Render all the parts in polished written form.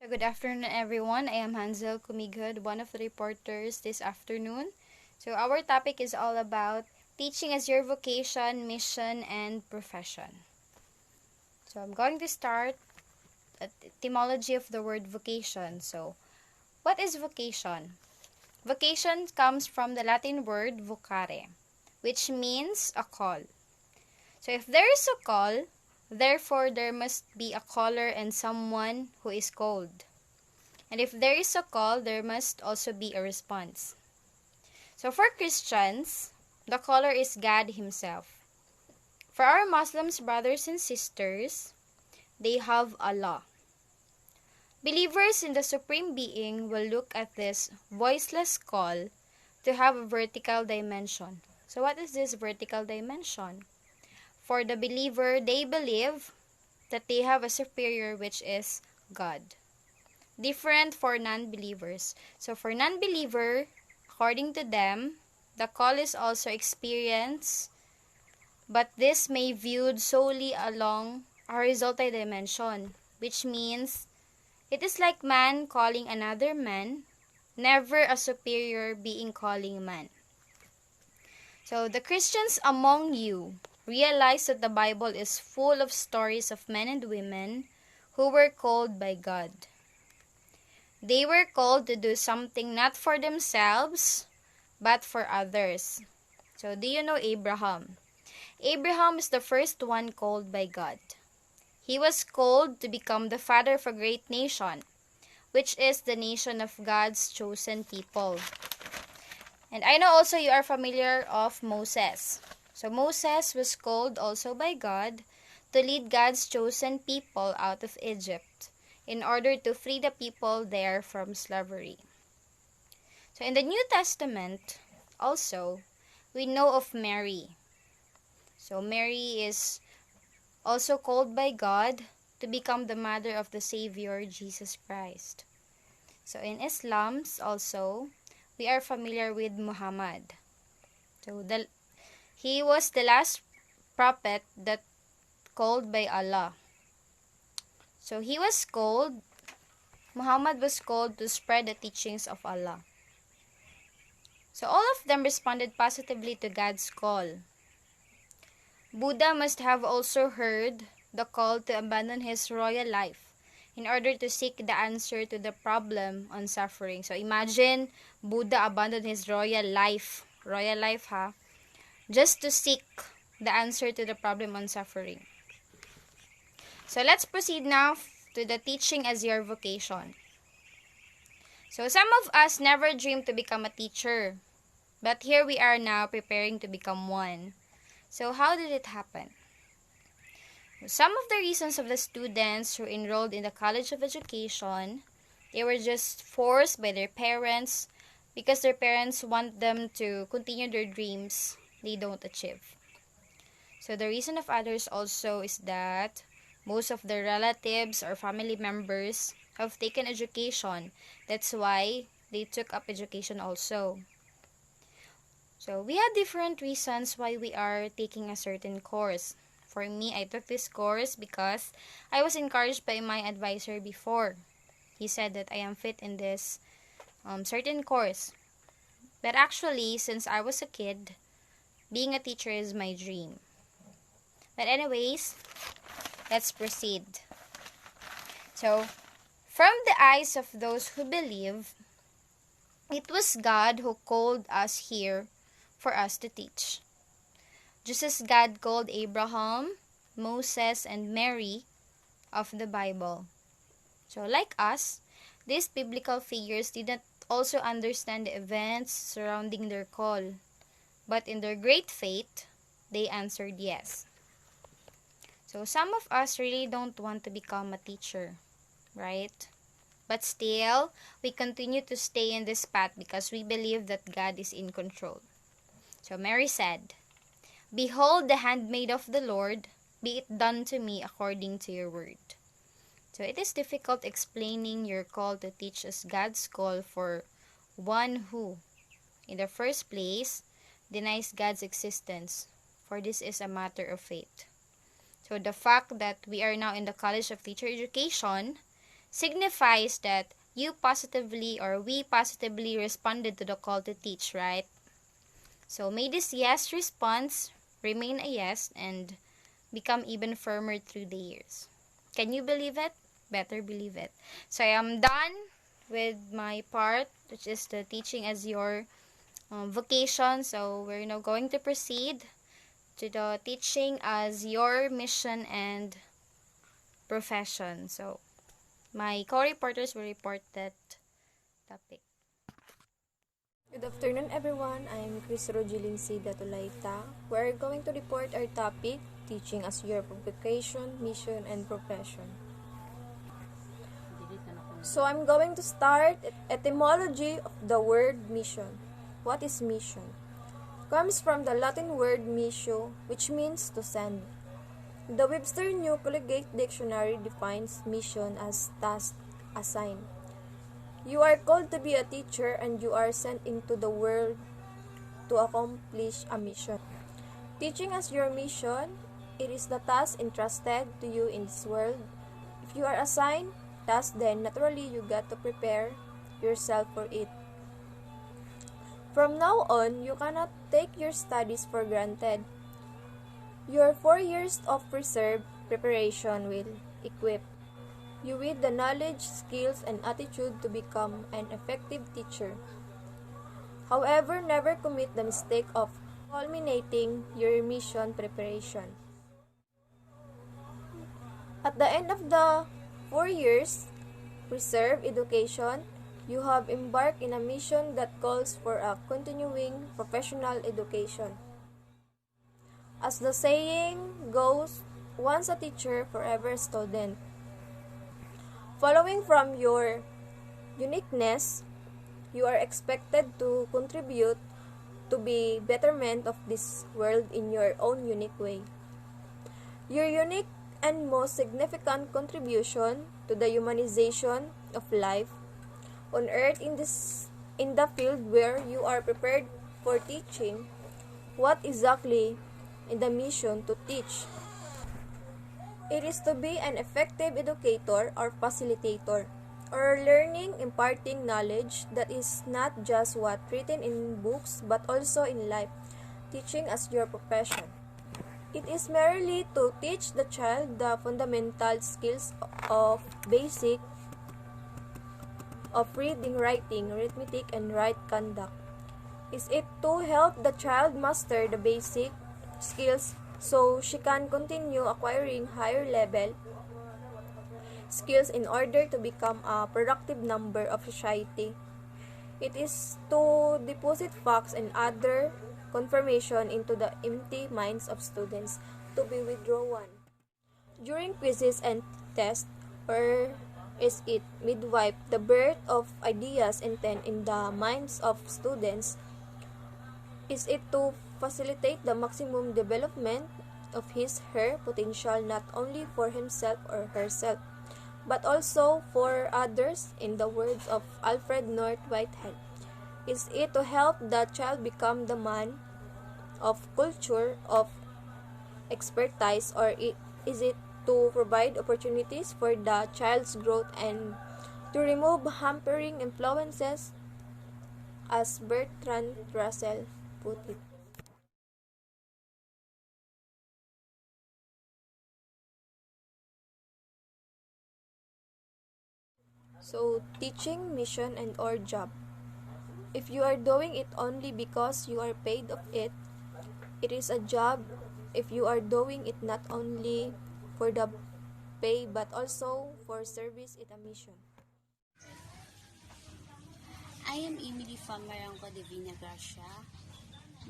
Good afternoon, everyone. I am Hansel Kumigud, one of the reporters this afternoon. So, our topic is all about teaching as your vocation, mission, and profession. So, I'm going to start at the etymology of the word vocation. So, what is vocation? Vocation comes from the Latin word vocare, which means a call. So, if there is a call, therefore there must be a caller and someone who is called. And if there is a call, there must also be a response. So for Christians, the caller is God Himself. For our Muslims brothers and sisters, they have Allah. Believers in the Supreme Being will look at this voiceless call to have a vertical dimension. So what is this vertical dimension? For the believer, they believe that they have a superior, which is God. Different for non-believers. So for non-believer, according to them, the call is also experience, but this may viewed solely along a horizontal dimension, which means it is like man calling another man, never a superior being calling man. So the Christians among you realize that the Bible is full of stories of men and women who were called by God. They were called to do something not for themselves, but for others. So, do you know Abraham? Abraham is the first one called by God. He was called to become the father of a great nation, which is the nation of God's chosen people. And I know also you are familiar of Moses. So, Moses was called also by God to lead God's chosen people out of Egypt, in order to free the people there from slavery. So in the New Testament, also, we know of Mary. So Mary is also called by God to become the mother of the Savior, Jesus Christ. So in Islam also, we are familiar with Muhammad. So he was the last prophet that called by Allah. So Muhammad was called to spread the teachings of Allah. So all of them responded positively to God's call. Buddha must have also heard the call to abandon his royal life in order to seek the answer to the problem on suffering. So imagine Buddha abandoned his royal life just to seek the answer to the problem on suffering. So let's proceed now to the teaching as your vocation. So some of us never dreamed to become a teacher, but here we are now preparing to become one. So how did it happen? Some of the reasons of the students who enrolled in the College of Education, they were just forced by their parents because their parents want them to continue their dreams they don't achieve. So the reason of others also is that most of their relatives or family members have taken education. That's why they took up education also. So we had different reasons why we are taking a certain course. For me, I took this course because I was encouraged by my advisor before. He said that I am fit in this certain course. But actually, since I was a kid, being a teacher is my dream. But anyways, let's proceed. So, from the eyes of those who believe, it was God who called us here for us to teach. Just as God called Abraham, Moses, and Mary of the Bible. So, like us, these biblical figures didn't also understand the events surrounding their call, but in their great faith, they answered yes. So, some of us really don't want to become a teacher, right? But still, we continue to stay in this path because we believe that God is in control. So Mary said, "Behold the handmaid of the Lord, be it done to me according to your word." So it is difficult explaining your call to teach as God's call for one who, in the first place, denies God's existence, for this is a matter of faith. So the fact that we are now in the College of Teacher Education signifies that you positively or we positively responded to the call to teach, right? So may this yes response remain a yes and become even firmer through the years. Can you believe it? Better believe it. So I am done with my part, which is the teaching as your vocation. So we're now going to proceed to the teaching as your mission and profession. So my co-reporters will report that topic. Good afternoon, everyone. I am Chris Rogeline Sida Tulaita. We are going to report our topic, teaching as your vocation, mission, and profession. So I'm going to start etymology of the word mission. What is mission? Comes from the Latin word missio, which means to send. The Webster New Collegiate Dictionary defines mission as task assigned. You are called to be a teacher and you are sent into the world to accomplish a mission. Teaching as your mission, it is the task entrusted to you in this world. If you are assigned task, then naturally you got to prepare yourself for it. From now on, you cannot take your studies for granted. Your 4 years of reserve preparation will equip you with the knowledge, skills, and attitude to become an effective teacher. However, never commit the mistake of culminating your mission preparation. At the end of the 4 years reserve education, you have embarked in a mission that calls for a continuing professional education. As the saying goes, once a teacher, forever a student. Following from your uniqueness, you are expected to contribute to the betterment of this world in your own unique way. Your unique and most significant contribution to the humanization of life on earth in the field where you are prepared for teaching, what exactly in the mission to teach? It is to be an effective educator or facilitator, or learning, imparting knowledge that is not just what written in books but also in life, teaching as your profession. It is merely to teach the child the fundamental skills of basic of reading, writing, arithmetic, and right conduct. Is it to help the child master the basic skills so she can continue acquiring higher level skills in order to become a productive member of society? It is to deposit facts and other confirmation into the empty minds of students to be withdrawn during quizzes and tests, or is it midwife the birth of ideas intent in the minds of students? Is it to facilitate the maximum development of his/her potential not only for himself or herself, but also for others? In the words of Alfred North Whitehead, is it to help the child become the man of culture, of expertise, or is it to provide opportunities for the child's growth and to remove hampering influences, as Bertrand Russell put it? So, teaching, mission, and or job. If you are doing it only because you are paid of it, it is a job. If you are doing it not only for the pay but also for service, it a mission. I am Emily from Marango Divina Gracia.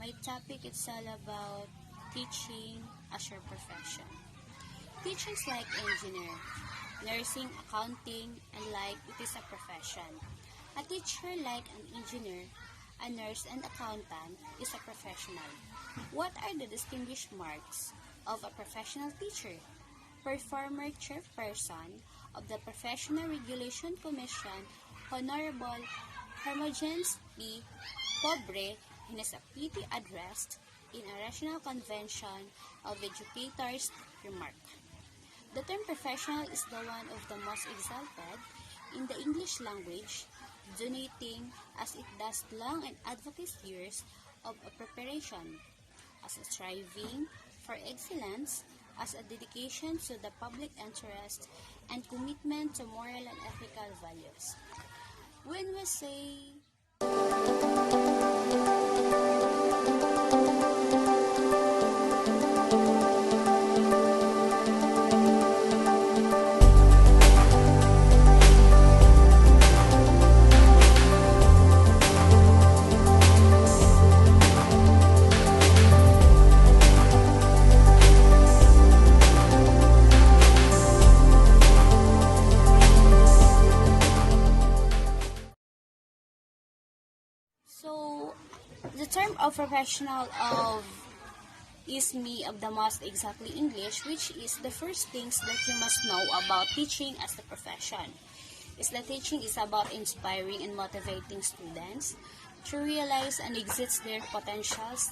My topic is all about teaching as your profession. Teaching is like engineer, nursing, accounting, and like it is a profession. A teacher, like an engineer, a nurse, and accountant, is a professional. What are the distinguished marks of a professional teacher? Former chairperson of the Professional Regulation Commission, Honorable Hermogenes P. Pobre, in his pithy address in a National Convention of Educators, remarked, The term professional is the one of the most exalted in the English language, denoting as it does long and advocacy years of a preparation, as a striving for excellence, as a dedication to the public interest, and commitment to moral and ethical values. When we say so, the term of professional of is me of the most exactly English, which is the first things that you must know about teaching as a profession. Is that teaching is about inspiring and motivating students to realize and exit their potentials.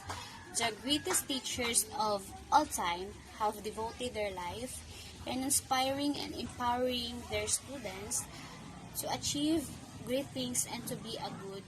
The greatest teachers of all time have devoted their life in inspiring and empowering their students to achieve great things and to be a good